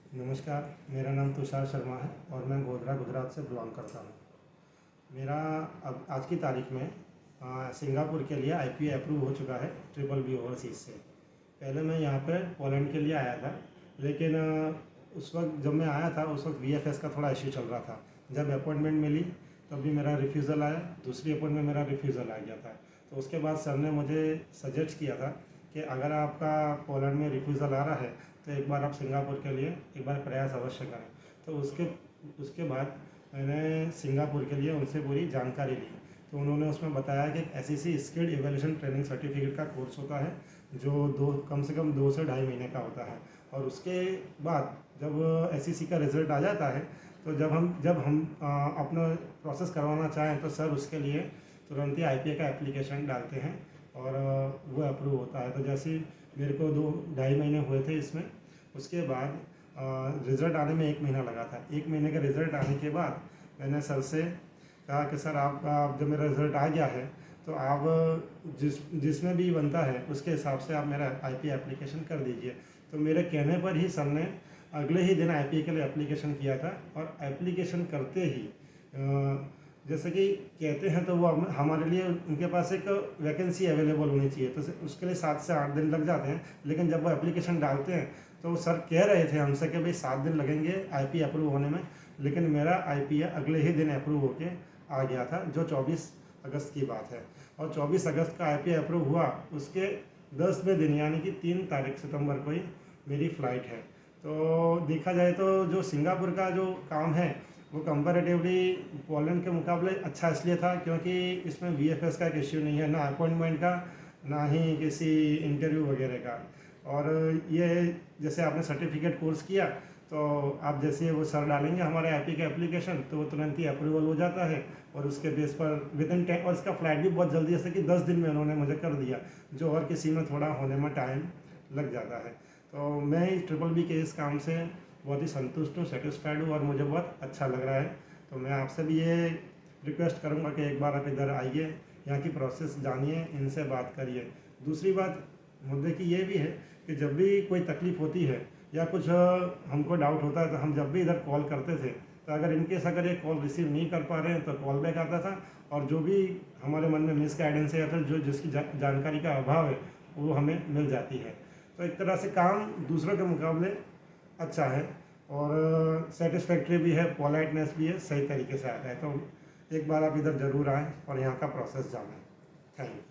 नमस्कार, मेरा नाम तुषार शर्मा है और मैं गोधरा गुजरात से बिलोंग करता हूँ। मेरा अब आज की तारीख में सिंगापुर के लिए आईपीए अप्रूव हो चुका है ट्रिपल बी ओवरसीज़ से। पहले मैं यहाँ पे पोलैंड के लिए आया था, लेकिन उस वक्त जब मैं आया था उस वक्त वीएफएस का थोड़ा इश्यू चल रहा था। जब अपॉइंटमेंट मिली तब भी मेरा रिफ्यूज़ल आया, दूसरी अपॉइंटमेंट मेरा रिफ्यूज़ल आ गया था। तो उसके बाद सर ने मुझे सजेस्ट किया था कि अगर आपका पोलैंड में रिफ्यूज़ल आ रहा है तो एक बार आप सिंगापुर के लिए एक बार प्रयास अवश्य करें। तो उसके बाद मैंने सिंगापुर के लिए उनसे पूरी जानकारी ली। तो उन्होंने उसमें बताया कि SEC skilled evaluation training certificate का कोर्स होता है जो कम से कम 2 से ढाई महीने का होता है। और उसके बाद जब एसईसी का रिज़ल्ट आ जाता है तो जब हम अपना प्रोसेस करवाना चाहें तो सर उसके लिए तुरंत ही आईपीए का एप्लीकेशन डालते हैं और वो अप्रूव होता है। तो जैसे मेरे को 2 ढाई महीने हुए थे इसमें। उसके बाद रिज़ल्ट आने में 1 महीना लगा था। 1 महीने का रिज़ल्ट आने के बाद मैंने सर से कहा कि सर आप जब मेरा रिज़ल्ट आ गया है तो आप जिसमें भी बनता है उसके हिसाब से आप मेरा आईपीए एप्लीकेशन कर दीजिए। तो मेरे कहने पर ही सर ने अगले ही दिन आईपीए के लिए एप्लीकेशन किया था। और एप्लीकेशन करते ही जैसे कि कहते हैं तो वो हमारे लिए उनके पास एक वैकेंसी अवेलेबल होनी चाहिए, तो उसके लिए 7 से 8 दिन लग जाते हैं। लेकिन जब वो एप्लीकेशन डालते हैं तो सर कह रहे थे हमसे कि भाई 7 दिन लगेंगे आईपीए अप्रूव होने में, लेकिन मेरा आईपीए अगले ही दिन अप्रूव होके आ गया था, जो 24 अगस्त की बात है। और 24 अगस्त का आईपीए अप्रूव हुआ, उसके 10वें दिन यानी कि 3 तारीख सितंबर को ही मेरी फ़्लाइट है। तो देखा जाए तो जो सिंगापुर का जो काम है वो कंपैरेटिवली पोलैंड के मुकाबले अच्छा इसलिए था क्योंकि इसमें वीएफएस का एक इश्यू नहीं है, ना अपॉइंटमेंट का, ना ही किसी इंटरव्यू वगैरह का। और ये जैसे आपने सर्टिफिकेट कोर्स किया तो आप जैसे वो सर डालेंगे हमारे आईपी का एप्लीकेशन तो वो तुरंत ही अप्रूवल हो जाता है। और उसके बेस पर विदिन 10, और इसका फ्लाइट भी बहुत जल्दी, जैसे कि 10 दिन में उन्होंने मुझे कर दिया, जो और किसी में थोड़ा होने में टाइम लग जाता है। तो मैं इस ट्रिपल बी के इस काम से बहुत ही संतुष्ट हूँ, सेटिस्फाइड हूँ और मुझे बहुत अच्छा लग रहा है। तो मैं आपसे भी ये रिक्वेस्ट करूँगा कि एक बार आप इधर आइए, यहाँ की प्रोसेस जानिए, इनसे बात करिए। दूसरी बात मुद्दे की ये भी है कि जब भी कोई तकलीफ़ होती है या कुछ हमको डाउट होता है तो हम जब भी इधर कॉल करते थे, तो अगर इनकेस अगर ये कॉल रिसीव नहीं कर पा रहे हैं तो कॉल बैक आता था। और जो भी हमारे मन में मिसगाइडेंस है या फिर जिसकी जानकारी का अभाव है वो हमें मिल जाती है। तो एक तरह से काम दूसरों के मुकाबले अच्छा है और सेटिस्फैक्ट्री भी है, पोलाइटनेस भी है, सही तरीके से आता है। तो एक बार आप इधर ज़रूर आएँ और यहाँ का प्रोसेस जानें। Thank you.